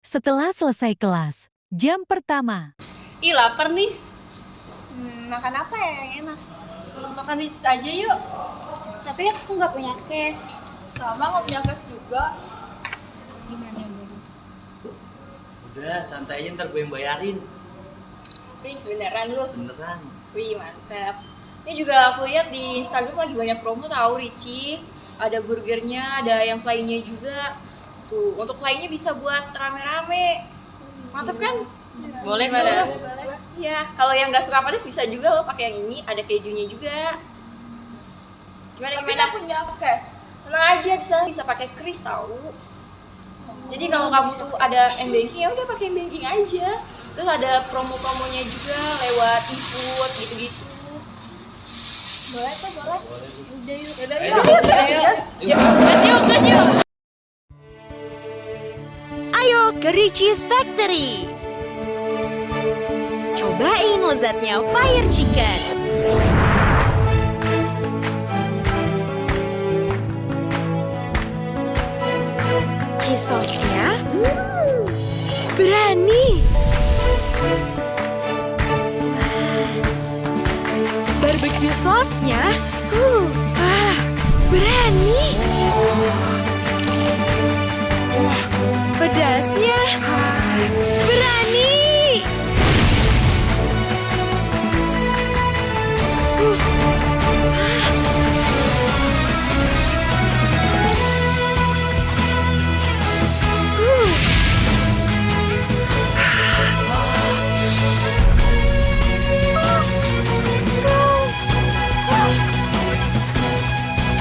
Setelah selesai kelas, jam pertama. Ih, lapar nih. Makan apa ya yang enak? Makan Ricis aja yuk. Tapi aku nggak punya cash. Sama nggak punya cash juga. Gimana baru? Udah, santai aja ntar gue yang bayarin. Wih, beneran lu? Beneran. Wih, mantap. Ini juga aku lihat di Instagram lagi banyak promo tahu Ricis. Ada burgernya, ada yang flynya juga. Tuh, untuk flynya bisa buat rame-rame. Mantap kan? Boleh Gimana? tuh. Iya, kalau yang nggak suka pedas bisa juga loh pakai yang ini, ada kejunya juga. Gimana? punya cash. Tenang aja, di sana bisa pakai kris tahu. Jadi kalau kamu tuh ada m-banking ya udah pakai m-banking aja. Terus ada promo-promonya juga lewat e-food gitu-gitu. Boleh tuh, boleh. Udah yuk. Yaudah, yuk. Gas yuk. Ayo ke Ricis Factory. Cobain lezatnya Fire Chicken. Cheese sauce-nya berani. Barbecue sauce-nya berani. Pedasnya berani.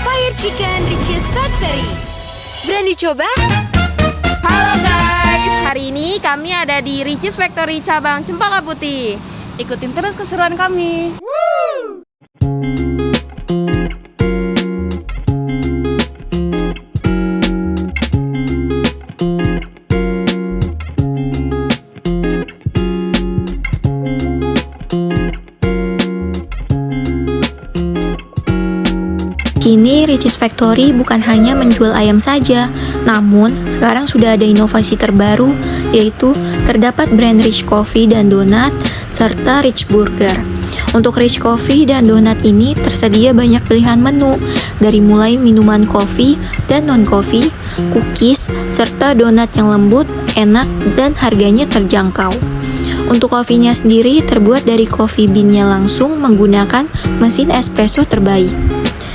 Fire Chicken Ricis Factory. Berani coba? Halo guys, hari ini kami ada di Ricis Factory cabang Cempaka Putih. Ikutin terus keseruan kami. Kini Ricis Factory bukan hanya menjual ayam saja, namun sekarang sudah ada inovasi terbaru, yaitu terdapat brand Rich Coffee dan Donat, serta Rich Burger. Untuk Rich Coffee dan Donat ini tersedia banyak pilihan menu, dari mulai minuman kopi dan non-kopi, cookies, serta donat yang lembut, enak, dan harganya terjangkau. Untuk kopinya sendiri terbuat dari coffee bean-nya langsung menggunakan mesin espresso terbaik.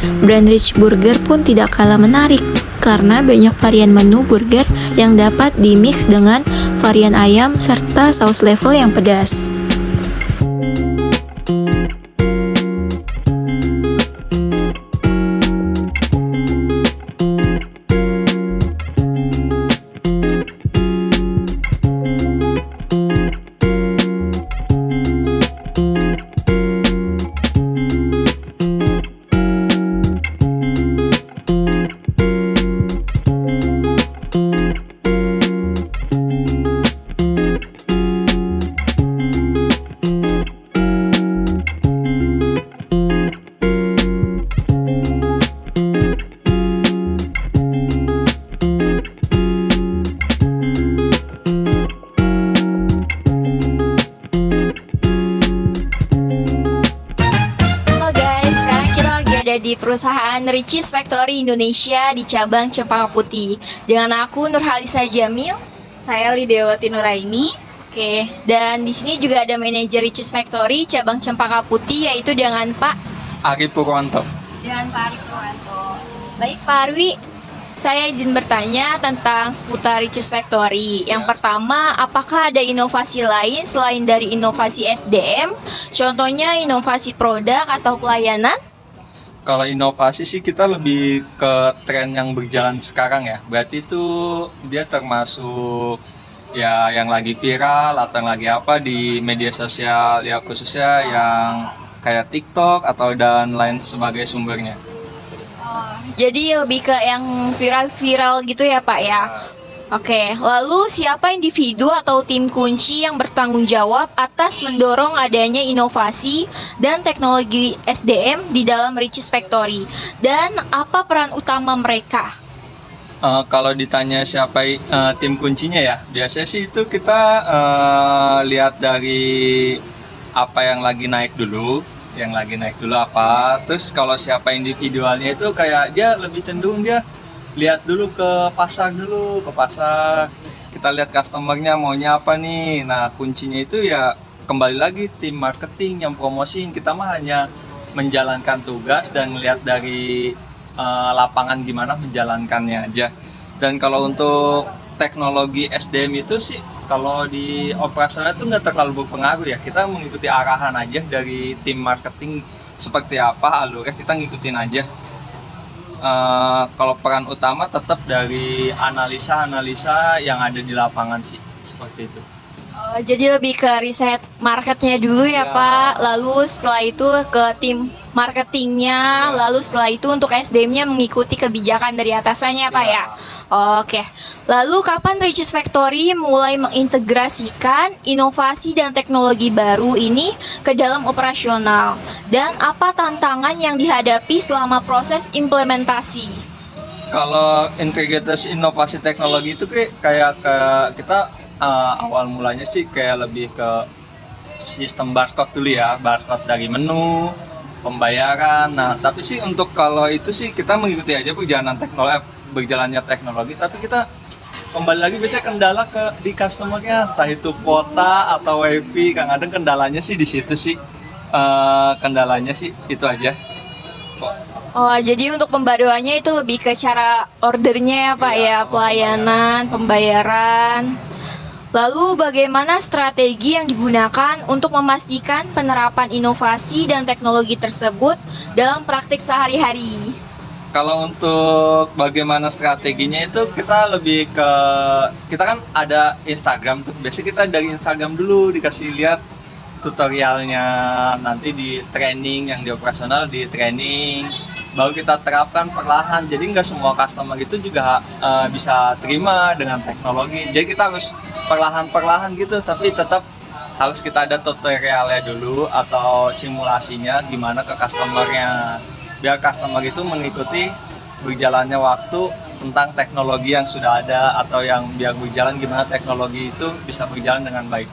Brand Rich Burger pun tidak kalah menarik karena banyak varian menu burger yang dapat dimix dengan varian ayam serta saus level yang pedas. Di perusahaan Ricis Factory Indonesia di cabang Cempaka Putih dengan aku Nurhalisa Jamil. Saya Lidewati Nuraini. Oke, dan di sini juga ada manajer Ricis Factory cabang Cempaka Putih yaitu dengan Pak Ari Purwanto. Dengan Pak Ari Purwanto. Baik Pak Arwi, saya izin bertanya tentang seputar Ricis Factory. Yang pertama, apakah ada inovasi lain selain dari inovasi SDM? Contohnya inovasi produk atau pelayanan? Kalau inovasi sih kita lebih ke tren yang berjalan sekarang ya. Berarti itu dia termasuk ya yang lagi viral atau yang lagi apa di media sosial ya, khususnya yang kayak TikTok atau dan lain sebagai sumbernya. Jadi lebih ke yang viral-viral gitu ya Pak ya? Oke, lalu siapa individu atau tim kunci yang bertanggung jawab atas mendorong adanya inovasi dan teknologi SDM di dalam Ricis Factory? Dan apa peran utama mereka? Kalau ditanya siapa tim kuncinya ya, biasanya sih itu kita lihat dari apa yang lagi naik dulu, apa. Terus kalau siapa individualnya itu kayak dia lebih cenderung dia lihat dulu ke pasar. Kita lihat customernya maunya apa nih. Nah kuncinya itu ya kembali lagi tim marketing yang promosiin. Kita mah hanya menjalankan tugas dan melihat dari lapangan gimana menjalankannya aja. Dan kalau untuk teknologi SDM itu sih kalau di operasional itu nggak terlalu berpengaruh ya, kita mengikuti arahan aja dari tim marketing seperti apa alurnya, kita ngikutin aja. Kalau peran utama tetap dari analisa yang ada di lapangan sih, seperti itu. Jadi lebih ke riset marketnya dulu ya Pak, lalu setelah itu ke tim marketingnya, lalu setelah itu untuk SDM-nya mengikuti kebijakan dari atasannya Pak ya. Oke, lalu kapan Richeese Factory mulai mengintegrasikan inovasi dan teknologi baru ini ke dalam operasional? Dan apa tantangan yang dihadapi selama proses implementasi? Kalau integrasi inovasi teknologi itu kayak kita awal mulanya sih kayak lebih ke sistem barcode dulu ya, barcode dari menu, pembayaran. Nah, tapi sih untuk kalau itu sih kita mengikuti aja berjalannya teknologi, tapi kita kembali lagi biasanya kendala di customernya, entah itu kuota atau wifi. Kadang kendalanya sih di situ sih, kendalanya sih itu aja. Jadi untuk pembaruannya itu lebih ke cara ordernya ya Pak ya, pelayanan, pembayaran. Lalu bagaimana strategi yang digunakan untuk memastikan penerapan inovasi dan teknologi tersebut dalam praktik sehari-hari? Kalau untuk bagaimana strateginya itu kita lebih ke, kita kan ada Instagram tuh, biasanya kita dari Instagram dulu dikasih lihat tutorialnya, nanti di training yang di operasional di training, baru kita terapkan perlahan. Jadi nggak semua customer itu juga bisa terima dengan teknologi, jadi kita harus perlahan-perlahan gitu, tapi tetap harus kita ada tutorialnya dulu atau simulasinya gimana ke customernya, biar customer itu mengikuti berjalannya waktu tentang teknologi yang sudah ada, atau yang biar berjalan gimana teknologi itu bisa berjalan dengan baik.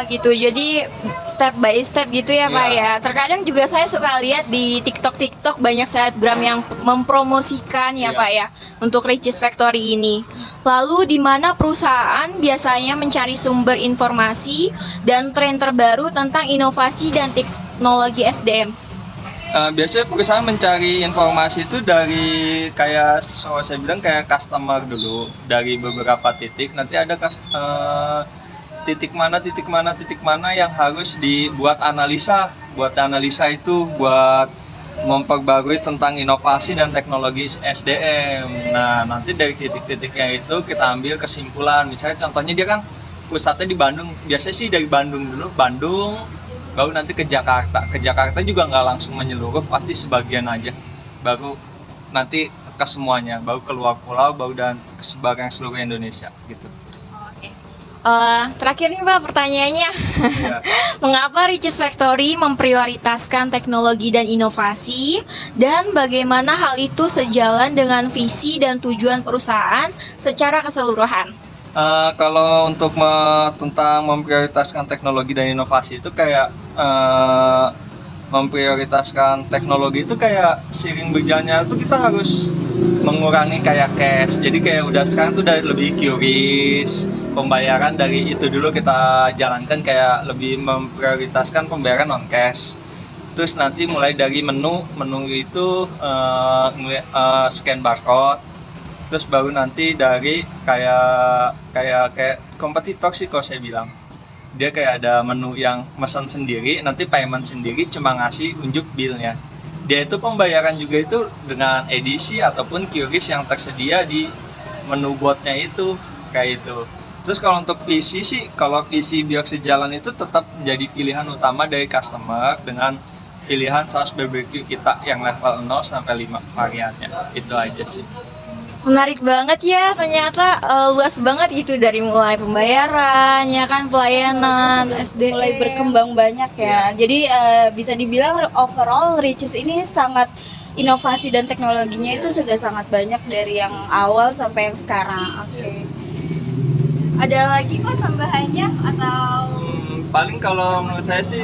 Gitu, jadi step by step gitu ya Pak ya. Terkadang juga saya suka lihat di TikTok banyak selebgram yang mempromosikan ya Pak ya untuk Richeese Factory ini. Lalu di mana perusahaan biasanya mencari sumber informasi dan tren terbaru tentang inovasi dan teknologi SDM? Biasanya perusahaan mencari informasi itu dari kayak saya bilang kayak customer dulu, dari beberapa titik. Nanti ada titik mana yang harus dibuat analisa. Buat analisa itu buat memperbarui tentang inovasi dan teknologi SDM. Nah, nanti dari titik-titiknya itu kita ambil kesimpulan. Misalnya contohnya dia kan pusatnya di Bandung. Biasanya sih dari Bandung dulu, baru nanti ke Jakarta. Ke Jakarta juga nggak langsung menyeluruh, pasti sebagian aja. Baru nanti ke semuanya, baru keluar pulau, baru dan ke seluruh Indonesia gitu. Terakhir nih Pak pertanyaannya, mengapa Richeese Factory memprioritaskan teknologi dan inovasi, dan bagaimana hal itu sejalan dengan visi dan tujuan perusahaan secara keseluruhan? Kalau untuk tentang memprioritaskan teknologi dan inovasi itu kayak memprioritaskan teknologi itu kayak seiring berjalannya itu kita harus mengurangi kayak cash. Jadi kayak udah sekarang tuh udah lebih QRIS, pembayaran dari itu dulu kita jalankan, kayak lebih memprioritaskan pembayaran non cash. Terus nanti mulai dari menu itu scan barcode. Terus baru nanti dari kayak kompetitor sih kalau saya bilang. Dia kayak ada menu yang pesan sendiri, nanti payment sendiri, cuma ngasih unjuk bill-nya. Dia itu pembayaran juga itu dengan edisi ataupun QRIS yang tersedia di menu botnya itu, kayak itu. Terus kalau untuk visi sih, kalau visi biar sejalan itu tetap menjadi pilihan utama dari customer dengan pilihan saus BBQ kita yang level 0 sampai 5 variannya. Itu aja sih. Menarik banget ya, ternyata luas banget gitu, dari mulai pembayaran, ya kan, pelayanan, SDM. Mulai berkembang banyak ya. Jadi bisa dibilang overall Richeese ini sangat inovasi dan teknologinya itu sudah sangat banyak dari yang awal sampai yang sekarang. Oke. Ada lagi Pak tambahannya atau Paling kalau menurut saya sih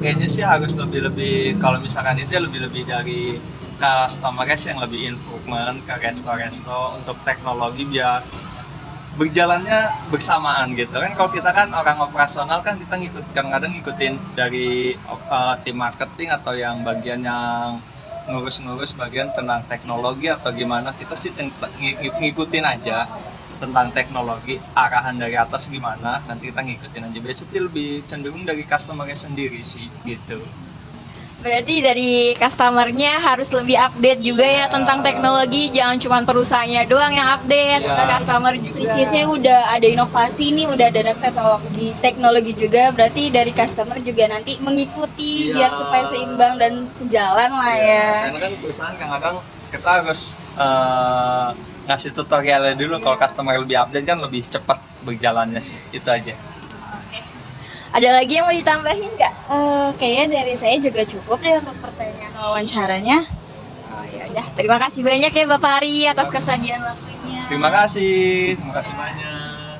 kayaknya sih harus lebih kalau misalkan itu ya lebih dari customer yang lebih improvement ke resto-resto untuk teknologi biar berjalannya bersamaan gitu kan. Kalau kita kan orang operasional kan kita kadang-kadang ngikutin dari tim marketing atau yang bagian yang ngurus bagian tentang teknologi atau gimana, kita sih ngikutin aja tentang teknologi, arahan dari atas gimana, nanti kita ngikutin aja. Biasanya lebih cenderung dari customer-nya sendiri sih gitu. berarti dari customer-nya harus lebih update juga ya tentang teknologi, jangan cuma perusahaannya doang yang update, Iya. ke customer juga. Ricisnya udah ada inovasi nih, udah ada teknologi juga, berarti dari customer juga nanti mengikuti Iya. biar supaya seimbang dan sejalan lah ya. Karena kan perusahaan kadang-kadang kita harus ngasih tutorialnya dulu. Kalau customer lebih update kan lebih cepat berjalannya sih, itu aja. Ada lagi yang mau ditambahin nggak? Kayaknya dari saya juga cukup deh untuk pertanyaan wawancaranya. Oh ya udah, terima kasih banyak ya Bapak Ari atas kesajian waktunya. Terima kasih banyak.